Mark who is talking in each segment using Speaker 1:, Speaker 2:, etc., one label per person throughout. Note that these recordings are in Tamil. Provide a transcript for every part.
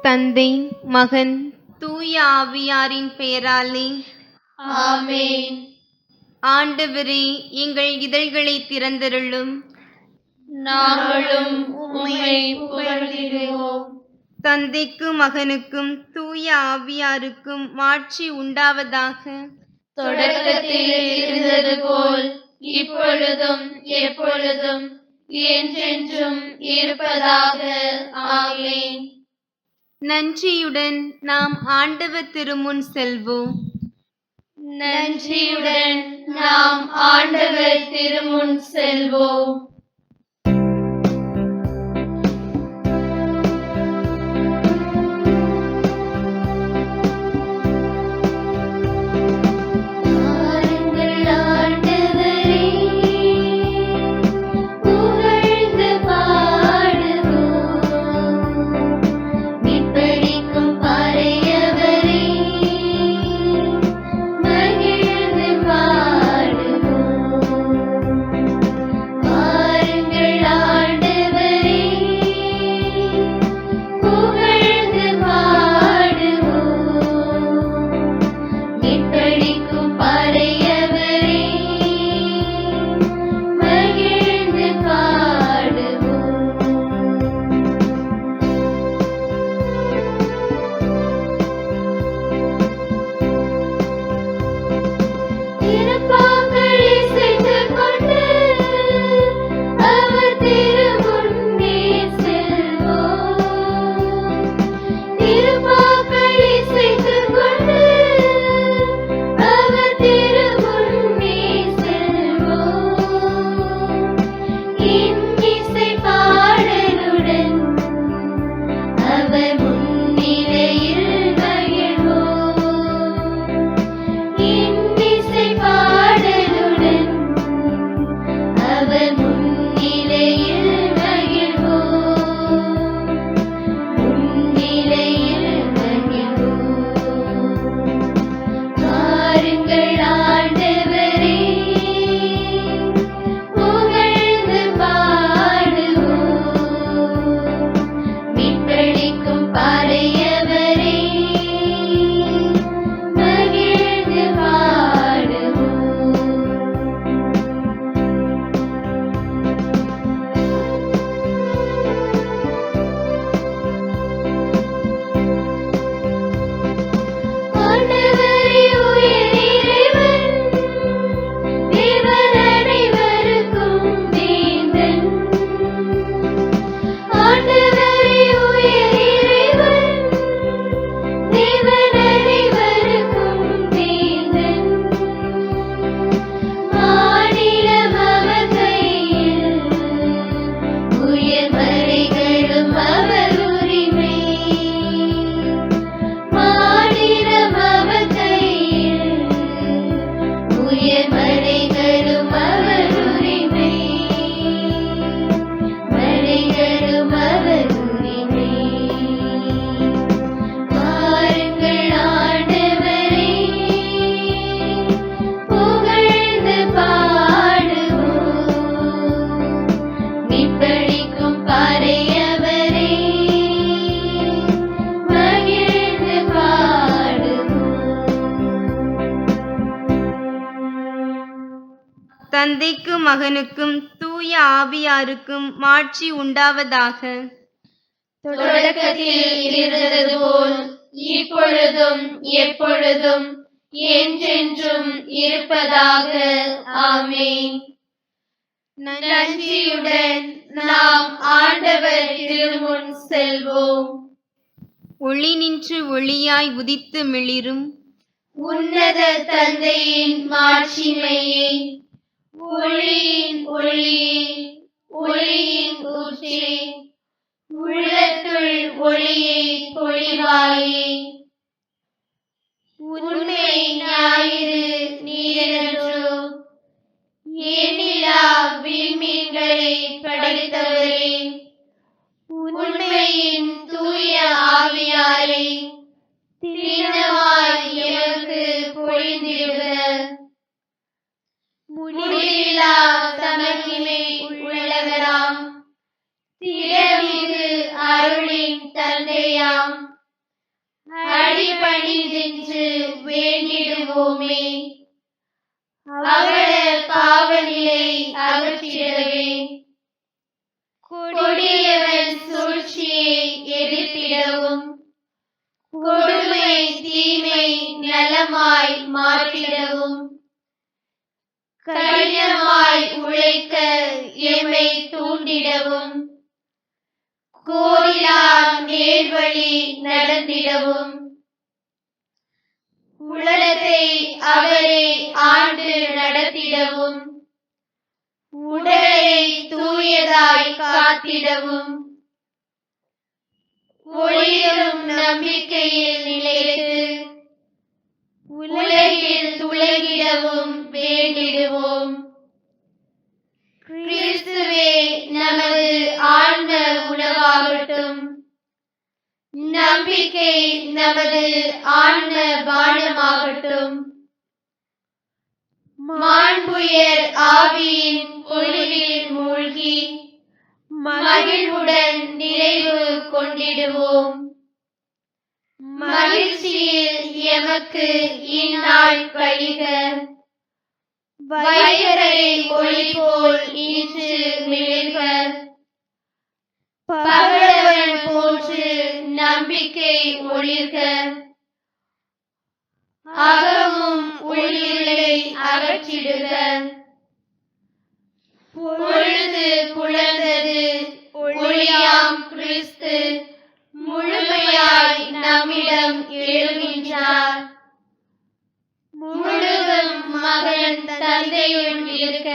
Speaker 1: தந்தை, மகன், தூய ஆவியாரின் பெயராலே
Speaker 2: ஆமென்.
Speaker 1: ஆண்டவரே, எங்கள் இதழ்களை திறந்தருளும்.
Speaker 2: நாங்களும் உம்மை புகழ்ந்திடுவோம்.
Speaker 1: தந்தைக்கும் மகனுக்கும் தூய ஆவியாருக்கும் மாட்சி உண்டாவதாக.
Speaker 2: தொடக்கத்தில் இருந்தது போல் இப்பொழுதும் எப்பொழுதும் என்றென்றும் இருப்பதாக. ஆமென்.
Speaker 1: நன்றியுடன் நாம் ஆண்டவர் திருமுன் செல்வோம்.
Speaker 2: நன்றியுடன் நாம் ஆண்டவர் திருமுன் செல்வோம்.
Speaker 1: தந்தைக்கும் மகனுக்கும் தூய ஆவியாருக்கும் மாட்சி உண்டாவதாக.
Speaker 2: தொடக்கத்தில் இருந்தது போல் இப்பொழுதும் எப்பொழுதும் என்றென்றும் இருப்பதாக. ஆமென். நன்றியுடன் நாம் ஆண்டவர் திருமுன் செல்வோம்.
Speaker 1: ஒளி நின்று ஒளியாய் உதித்து மிளிரும்
Speaker 2: உன்னத தந்தையின் மாட்சிமையே, ஒளியின் ஒளியே, ஒளியின் ஊற்றே, உள்ளத்துள் ஒளியை பொழிவாயே. உண்மை ஞாயிறு நீரன்றோ, எண்ணிலா விண்மீன்களை படைத்தவரே, உண்மையின் தூய ஆவியாரை திண்ணமாய் எமக்கு பொழிந்திடுக. அவல பாவநிலை அகற்றிடவே கொடியவன் சூழ்ச்சியை எதிர்த்திடவும் கொடுமை தீமை நலமாய் மாற்றிடவும் கடினமாய் உழைக்க எம்மை தூண்டிடவும் கோரிலா நேர்வழி நடந்திடவும் உலகத்தை அவரை ஆண்டு நடத்திடவும் உடலை தூயதாய் காத்திடவும் ஒளிரும் நம்பிக்கையில் நிலைத்து உலகில் துலகிடவும் வேண்டிடுவோம். கிறிஸ்துவே நமது ஆன்ம உணவாகட்டும், நம்பிக்கை நமது ஆன்ம பானமாகட்டும். மாண்புயர் ஆவியின் ஒளிவில் மூழ்கி மகிழ்வுடன் நிறைவு கொண்டிடுவோம். மகிழ்ச்சியில் எமக்கு இந்நாள் கழிக. வைகரை ஒளி போல் இன்று மிளிர்க. பகலவன் போன்று நம்பிக்கை ஒளிர்க. அகமும் உள்ளிருளை அகற்றிடுக. பொழுது புலர்ந்தது, ஒளியாம் கிறிஸ்து முழுமையாய் நம்மிடம் எழுகின்றார். முழுதும் மகன் தந்தையுள் இருக்க,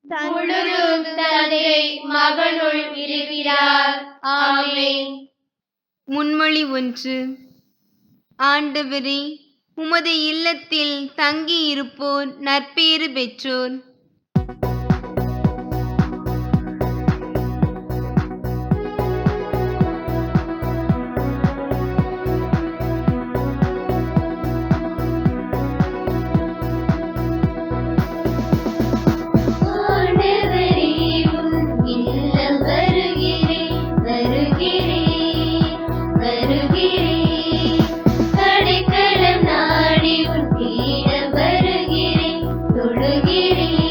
Speaker 2: முழுதும் தந்தை மகனுள் இருக்கிறார். ஆமென்.
Speaker 1: முன்மொழி 1. ஆண்டவரே, உமது இல்லத்தில் தங்கி இருப்போர் நற்பேறு பெற்றோர்.
Speaker 2: வருகிறேன்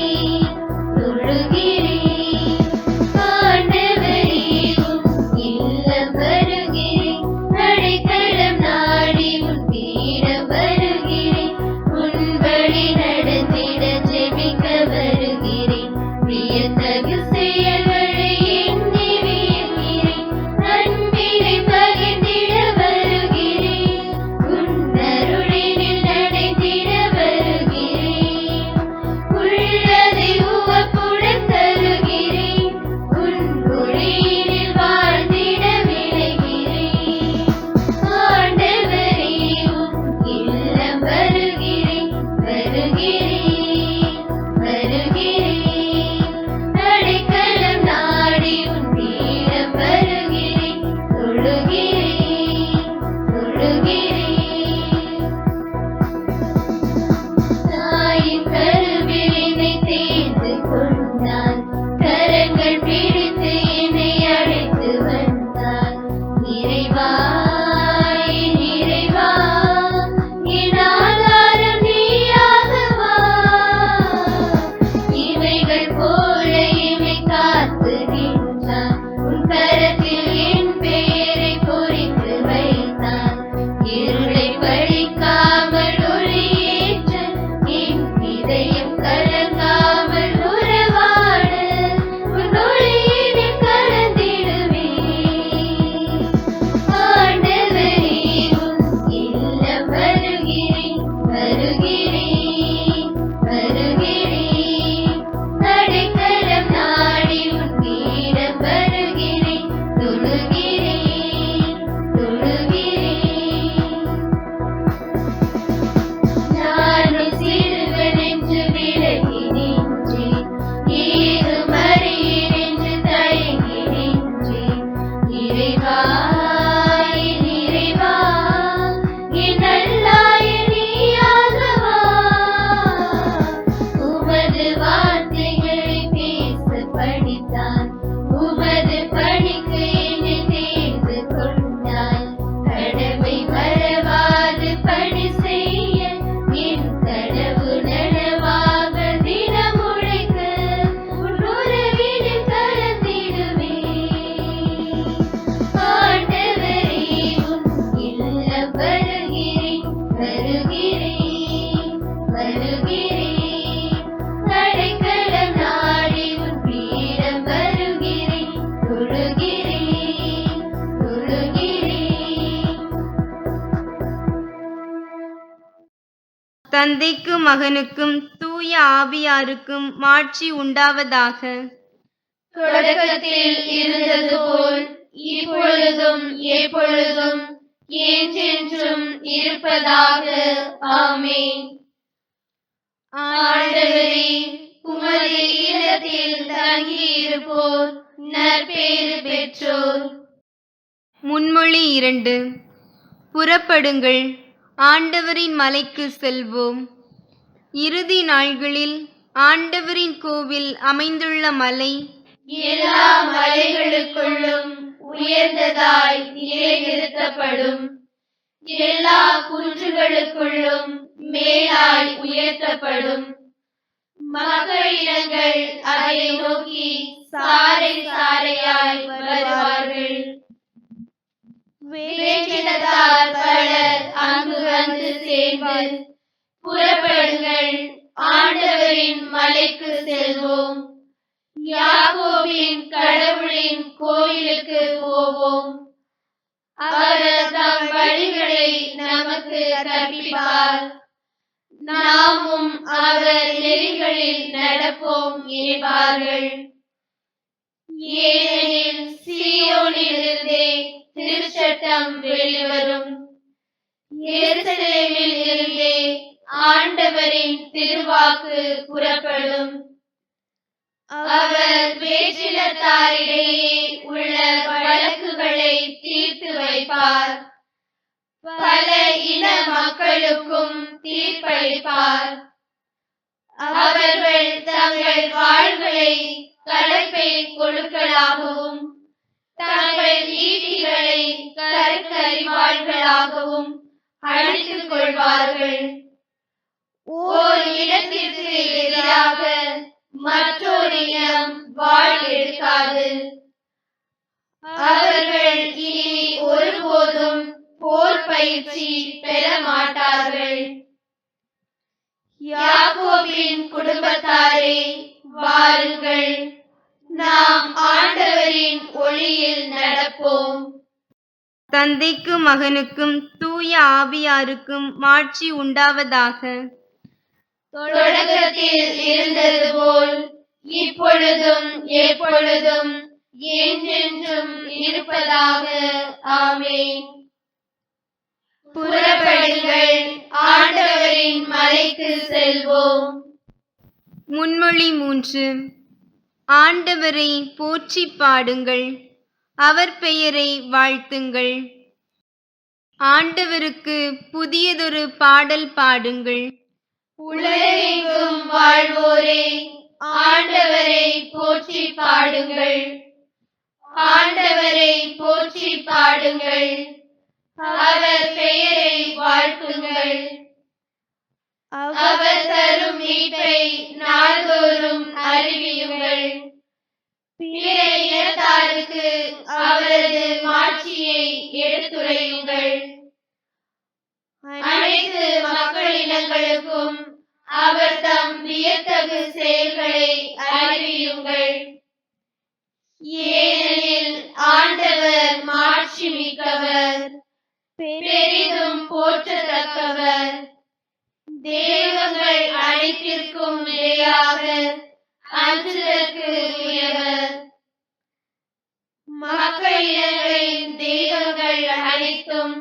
Speaker 2: வருகிறேன். அடைக்கலம் நாடி உன் பீடம் வருகிறேன். தொழுகிறேன், தொழுகிறேன்.
Speaker 1: தந்தைக்கும் மகனுக்கும் தூய ஆவியாருக்கும் மாட்சி உண்டாவதாக.
Speaker 2: தொடக்கத்தில் இருந்தது போல் இப்பொழுதும் எப்பொழுதும் என்றென்றும் இருப்பதாக. ஆமென். ஆண்டவரே, உமது இல்லத்தில் தங்கியிருப்போர் நற்பேறு பெற்றோர்.
Speaker 1: முன்மொழி 2. புறப்படுங்கள், ஆண்டவரின் மலைக்கு செல்வோம். இறுதி நாள்களில் ஆண்டவரின் கோவில் அமைந்துள்ள மலை
Speaker 2: எல்லா மலைகளுக்குள்ளும் உயர்ந்ததாய் நிலைநிறுத்தப்படும். எல்லா குன்றுகளுக்குள்ளும் மேலாய் உயர்த்தப்படும். மக்களினங்கள் அதை நோக்கி சாறை சாறையாய் வருவார்கள். வேற்றினத்தார் பலர் அங்கு வந்து சேர்ந்து, புறப்படுங்கள், ஆண்டவரின் மலைக்கு செல்வோம், யாக்கோபின் கடவுளின் கோயிலுக்கு போவோம். அவர் தம் வழிகளை நமக்கு கற்பிப்பார், நாமும் அவர் நெறிகளில் நடப்போம் என்பார்கள். ஏனெனில் சீயோனிலிருந்தே திருச்சட்டம் வெளிவரும், எருசலேமில் இருந்தே ஆண்டவரின் திருவாக்கு புறப்படும். அவர் வேற்றினத்தாரிடையே உள்ள வழக்குகளை தீர்த்து வைப்பார். பல இன மக்களுக்கும் தீர்ப்பளிப்பார். அவர்கள் தங்கள் வாழ்களை கலப்பை கொழுக்களாகவும் தங்கள் ஈட்டிகளை கருக்கறிவாள்களாகவும் அழித்துக் கொள்வார்கள். ஓர் இடத்திற்கு எதிராக மற்றொரு இனம் வாள் எடுக்காது. அவர்கள் இனி ஒருபோதும் போர் பயிற்சி பெற மாட்டார்கள். யாக்கோபின் குடும்பத்தாரே, வாருங்கள், நாம் ஆண்டவரின் ஒளியில் நடப்போம்.
Speaker 1: தந்தைக்கும் மகனுக்கும் தூய ஆவியாருக்கும் மாட்சி உண்டாவதாக.
Speaker 2: தொடக்கத்தில் இருந்தது போல் இப்பொழுதும் எப்பொழுதும் என்றென்றும் இருப்பதாக. ஆமென். புறப்படுங்கள், ஆண்டவரின் மலைக்கு செல்வோம்.
Speaker 1: முன்மொழி 3. ஆண்டவரை போற்றி பாடுங்கள், அவர் பெயரை வாழ்த்துங்கள். ஆண்டவருக்கு புதியதொரு பாடல் பாடுங்கள்.
Speaker 2: உலகெங்கும் வாழ்வோரே, ஆண்டவரை போற்றி பாடுங்கள். ஆண்டவரை போற்றி பாடுங்கள், அவர் பெயரை வாழ்த்துங்கள். அவர் தரும் மீட்பை நாள்தோறும் அறிவியுங்கள். பிற இனத்தாருக்கு அவரது மாட்சியை எடுத்துரையுங்கள். அனைத்து மக்களினங்களுக்கும் அவர் தம் வியத்தகு செயல்களை அறிவியுங்கள். ஏனெனில் ஆண்டவர் மாட்சி மிக்கவர், பெரிதும் போற்றத்தக்கவர். தெய்வங்கள் அனைத்திற்கும் மேலாக அஞ்சுதற்கு உரியவர். மக்களினங்களின் தெய்வங்கள் அனைத்தும்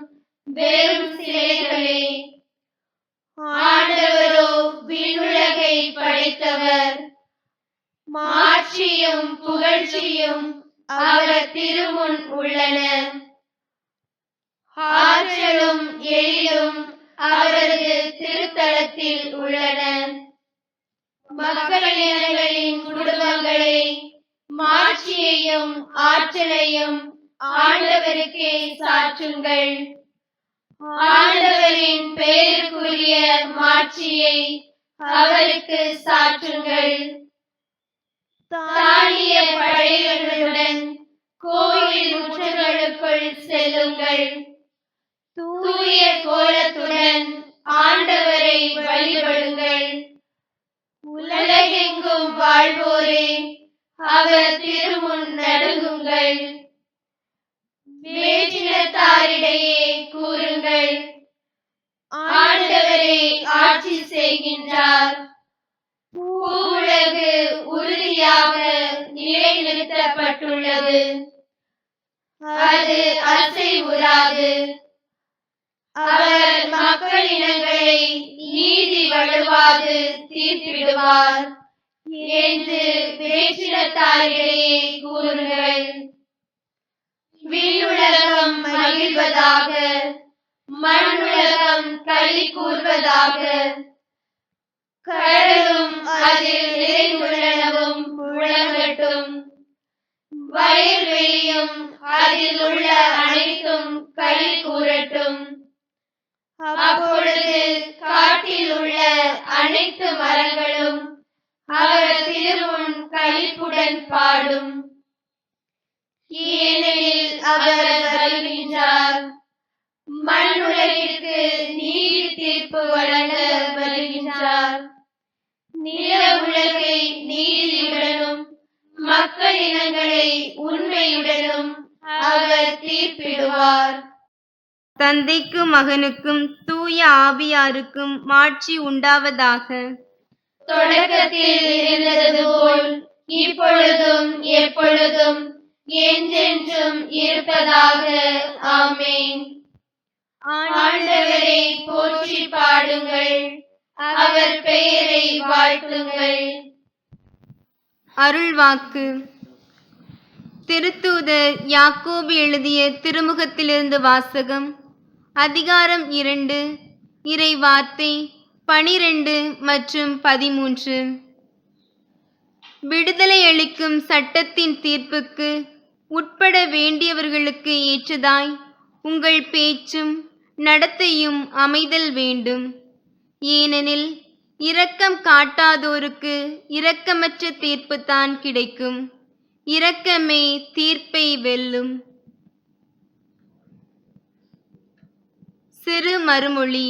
Speaker 2: வெறும் சிலைகளே. ஆண்டவரோ விண்ணுலகை படைத்தவர். மாட்சியும் புகழ்ச்சியும் அவர் திருமுன் உள்ளன. ஆற்றலும் எழிலும் அவரது திருத்தலத்தில் உள்ளன. மக்களினங்களின் குடும்பங்களை மாட்சியையும் ஆற்றலையும் ஆண்டவருக்கே சாற்றுங்கள். ஆண்டவரின் பெயருக்குரிய மாட்சியை அவருக்கு சாற்றுங்கள். தானிய படைகளுடன் கோயில் முற்றங்களுக்குள் செல்லுங்கள். தூய கோலத்துடன் ஆண்டவரை வழிபடுங்கள். உலகெங்கும் வாழ்வோரே, அவர் திருமுன் நடுங்குங்கள். வேற்றினத்தாரிடையே கூறுங்கள், ஆண்டவரே ஆட்சி செய்கின்றார். பூவுலகு உறுதியாக நிலைநிறுத்தப்பட்டுள்ளது, அது அசைவுறாது. அவர் மக்களினங்களை நீதி வழுவாது தீர்ப்பிடுவார் என்று வேற்றினத்தாரிடையே கூறுங்கள். விண்ணுலகம் மகிழ்வதாக, மண்ணுலகம் களி கூர்வதாக. கடலும் அதில் நிறைந்துள்ளனவும் முழங்கட்டும். வயல்வெளியும் அதில் உள்ள அனைத்தும் களி கூறட்டும். அப்பொழுது காட்டில் உள்ள அனைத்து மரங்களும் அவர் திருமுன் களிப்புடன் பாடும். ஏனெனில் அவர் வருகின்றார், மண்ணுலகிற்கு நீதி தீர்ப்பு வழங்க வருகின்றார். நில உலகை நீதியுடனும் மக்கள் இனங்களை உண்மையுடனும் அவர் தீர்ப்பிடுவார்.
Speaker 1: தந்தைக்கும் மகனுக்கும் தூய ஆவியாருக்கும் மாட்சி உண்டாவதாக.
Speaker 2: தொடக்கத்தில் இருந்தது போல் இப்பொழுதும் எப்பொழுதும் என்றென்றும் இருப்பதாக. ஆமென். ஆண்டவரை போற்றி பாடுங்கள், அவர் பெயரை வாழ்த்துங்கள்.
Speaker 1: அருள்வாக்கு. திருத்தூதர் யாக்கோபு எழுதிய திருமுகத்திலிருந்து வாசகம். அதிகாரம் 2, இறை வார்த்தை 12 மற்றும் 13. விடுதலை அளிக்கும் சட்டத்தின் தீர்ப்புக்கு உட்பட வேண்டியவர்களுக்கு ஏற்றதாய் உங்கள் பேச்சும் நடத்தையும் அமைதல் வேண்டும். ஏனெனில் இரக்கம் காட்டாதோருக்கு இரக்கமற்ற தீர்ப்புத்தான் கிடைக்கும். இரக்கமே தீர்ப்பை வெல்லும். சிறு மறுமொழி.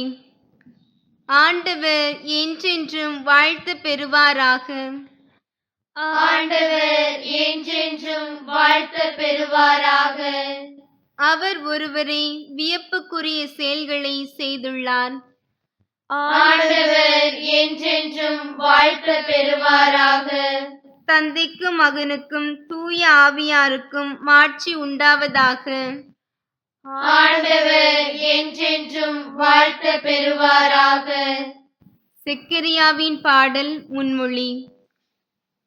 Speaker 1: ஆண்டவர் என்றென்றும் வாழ்த்து பெறுவாராக.
Speaker 2: ஆண்டவர் என்றென்றும் வாழ்த்து பெறுவாராக.
Speaker 1: அவர் ஒருவரே வியப்புக்குரிய செயல்களை செய்துள்ளார்.
Speaker 2: ஆண்டவர் என்றென்றும் வாழ்த்து பெறுவாராக.
Speaker 1: தந்தைக்கும் மகனுக்கும் தூய ஆவியாருக்கும் மாட்சி உண்டாவதாக.
Speaker 2: ஆண்டவர் என்றென்றும் வாழ்த்து பெறுவாராக.
Speaker 1: செக்கரியாவின் பாடல் முன்மொழி.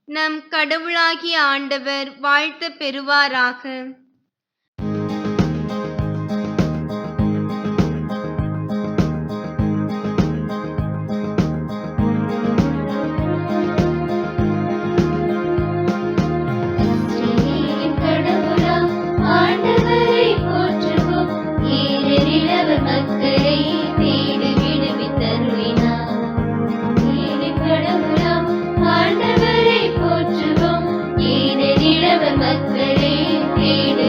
Speaker 1: நம் கடவுளாகிய ஆண்டவர் வாழ்த்து பெறுவாராக.
Speaker 2: ஆண்டவரை போற்றுவோம், ஏனெனில் அவர் மக்களை தேடி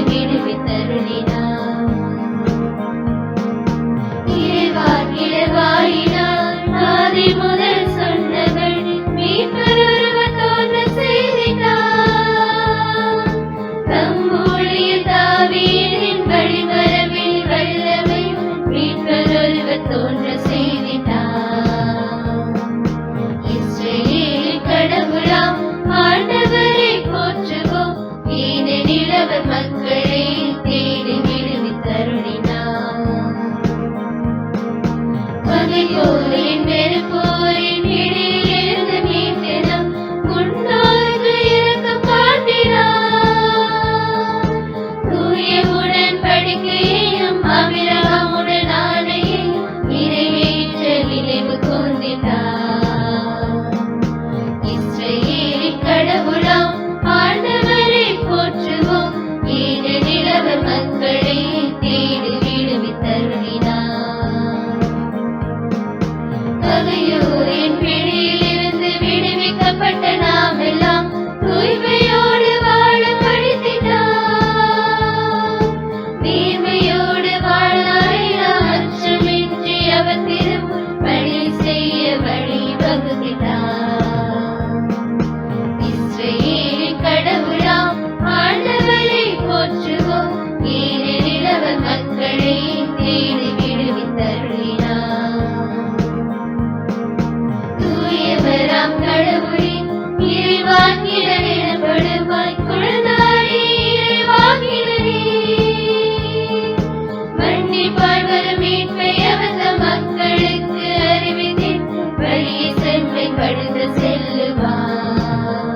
Speaker 2: நம் கடவுளின் இறைவாக்கினர் எனப்படுவாய் குழந்தாயே இறைவாக்கினரே. மன்னிப்பால் வரும் மீட்பை அவர் தம் மக்களுக்கு அறிவித்தேன் வழியே சென்று கடந்து செல்லுவார்.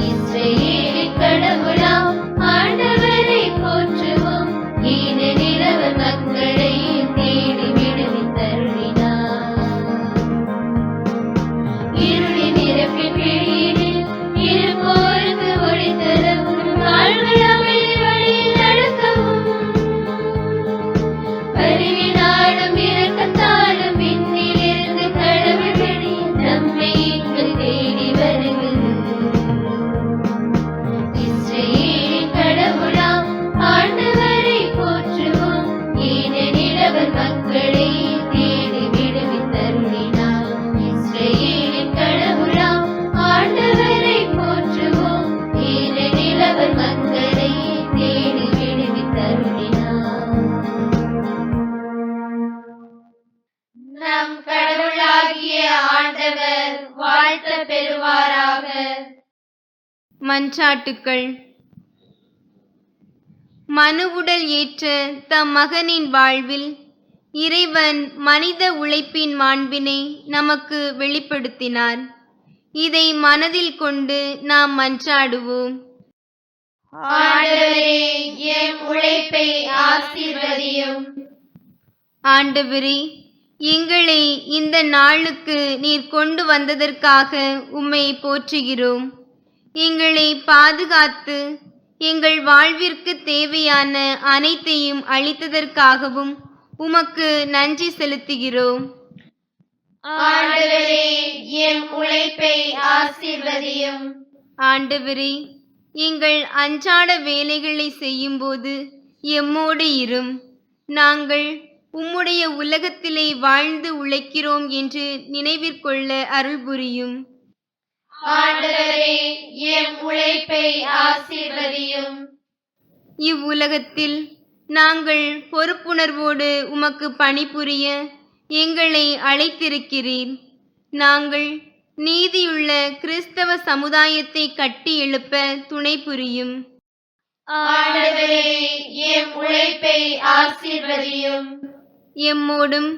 Speaker 2: இஸ்ரவேலின் கடவுளாம் ஆண்டவரை போற்றுவோம், ஏனெனில் அவர் மக்களை தேடி விடுவித்தருளினார். இருளின் நிரப்பின் பிடியினில் இருப்போருக்கு ஒளி தரவும், கால்கள் அமைதி வழியில் நடக்கவும், அறிவினாலும் இரக்கத்தாலும் விண்ணிலிருந்து கடவுள் வெளி நம்மை இங்கு தேடி வருகிறது. இஸ்ரவேலின் கடவுளாம் ஆண்டவரை போற்றுவோம், ஏனெனில் அவர் மக்களை தேடி விடுவித்தருளினார். இஸ்ரவேலின் கடவுளாம் ஆண்டவரை போற்றுவோம், ஏனெனில் அவர் மக்களை தேடி விடுவித்தருளினார். நம் கடவுளாகிய ஆண்டவர் வாழ்த்த பெறுவாராக.
Speaker 1: மன்றாட்டுக்கள். மனுவுடல் ஏற்ற தம் மகனின் வாழ்வில் இறைவன் மனித உழைப்பின் மாண்பினை நமக்கு வெளிப்படுத்தினார். இதை மனதில் கொண்டு நாம் மன்றாடுவோம்.
Speaker 2: ஆண்டவரே, எம் உழைப்பை ஆசீர்வதியும்.
Speaker 1: ஆண்டவரே, எங்களை இந்த நாளுக்கு நீர் கொண்டு வந்ததற்காக உம்மை போற்றுகிறோம். எங்களை பாதுகாத்து எங்கள் வாழ்விற்கு தேவையான அனைத்தையும் அளித்ததற்காகவும் உமக்கு நன்றி செலுத்துகிறோம்.
Speaker 2: ஆண்டவரே, எம் உழைப்பை ஆசீர்வதியும்.
Speaker 1: ஆண்டவரே, எங்கள் அன்றாட வேலைகளை செய்யும்போது எம்மோடு இரும். நாங்கள் உம்முடைய உலகத்திலே வாழ்ந்து உழைக்கிறோம் என்று நினைவிற்கொள்ள அருள் புரியும்.
Speaker 2: ஆண்டவரே, எம் உழைப்பை ஆசீர்வதியும்.
Speaker 1: இவ்வுலகத்தில் நாங்கள் பொறுப்புணர்வோடு உமக்கு பணிபுரிய எங்களை அழைத்திருக்கிறீர். நாங்கள் நீதியுள்ள கிறிஸ்தவ சமுதாயத்தை கட்டி எழுப்ப துணை புரியும்.
Speaker 2: ஆண்டவரே, எம் உழைப்பை ஆசீர்வதியும்.
Speaker 1: எம்மோடும்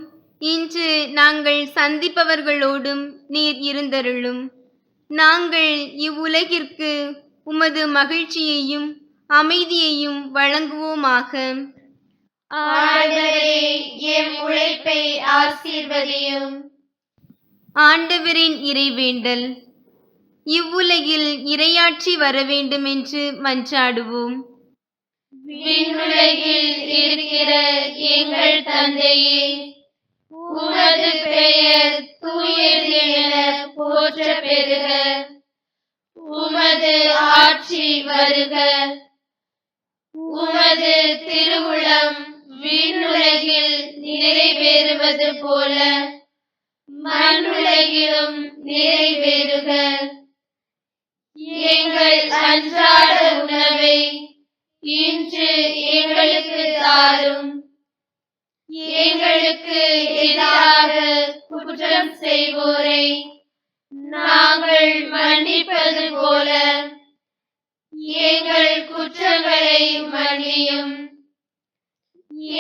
Speaker 1: இன்று நாங்கள் சந்திப்பவர்களோடும் நீர் இருந்தருளும். நாங்கள் இவ்வுலகிற்கு உமது மகிழ்ச்சியையும் அமைதியையும் வழங்குவோமாக.
Speaker 2: ஆண்டவரே, எம் உழைப்பை ஆசீர்வதியும்.
Speaker 1: ஆண்டவரின் இறைவேண்டல். இவ்வுலகில் இறையாட்சி வர வேண்டுமென்று மன்றாடுவோம்.
Speaker 2: விண்ணுலகில் இருக்கிற எங்கள் தந்தையே, உமது பெயர் தூயது என போற்ற பெறுக. உமது ஆட்சி வருக. உமது திருவுளம் விண்ணுலகில் நிறைவேறுவது போல மண்ணுலகிலும் நிறைவேறுக. எங்கள் அன்றாட உணவை இன்று எங்களுக்கு தாரும். எங்களுக்கு எதிராக குற்றம் செய்வோரை நாங்கள் மன்னிப்பது போல எங்கள் குற்றங்களை மன்னியும்.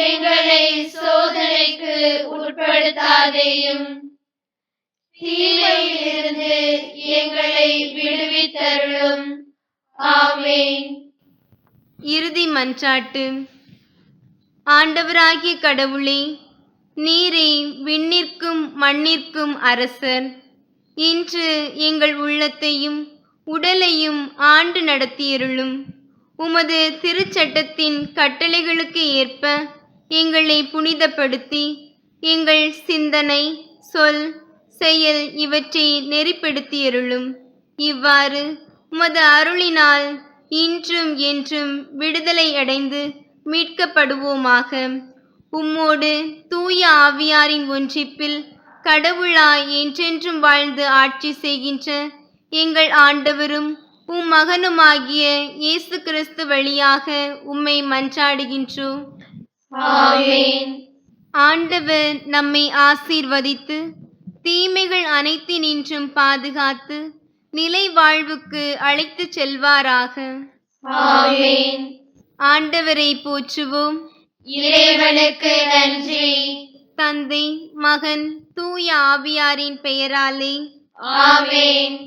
Speaker 2: எங்களை சோதனைக்கு உட்படுத்தாதேயும், தீமையிலிருந்து எங்களை விடுவித்தருளும். ஆமென்.
Speaker 1: இறுதி மன்றாட்டு. ஆண்டவராகிய கடவுளே, நீரே விண்ணிற்கும் மண்ணிற்கும் அரசர். இன்று எங்கள் உள்ளத்தையும் உடலையும் ஆண்டு நடத்தியருளும். உமது திருச்சட்டத்தின் கட்டளைகளுக்கு ஏற்ப எங்களை புனிதப்படுத்தி எங்கள் சிந்தனை, சொல், செயல் இவற்றை நெறிப்படுத்தியருளும். இவ்வாறு உமது அருளினால் இன்றும் என்றும் விடுதலை அடைந்து மீட்கப்படுவோமாக. உம்மோடு தூய ஆவியாரின் ஒன்றிப்பில் கடவுளாய் என்றென்றும் வாழ்ந்து ஆட்சி செய்கின்ற எங்கள் ஆண்டவரும் உம் மகனுமாகிய இயேசு கிறிஸ்து வழியாக உம்மை மன்றாடுகின்றோம்.
Speaker 2: ஆமென்.
Speaker 1: ஆண்டவர் நம்மை ஆசீர்வதித்து தீமைகள் அனைத்தினின்றும் பாதுகாத்து நிலை வாழ்வுக்கு அழைத்துச் செல்வாராக.
Speaker 2: ஆமென்.
Speaker 1: ஆண்டவரை போற்றுவோம்.
Speaker 2: இறைவனுக்கு நன்றி.
Speaker 1: தந்தை, மகன், தூய ஆவியாரின் பெயராலே
Speaker 2: ஆமென்.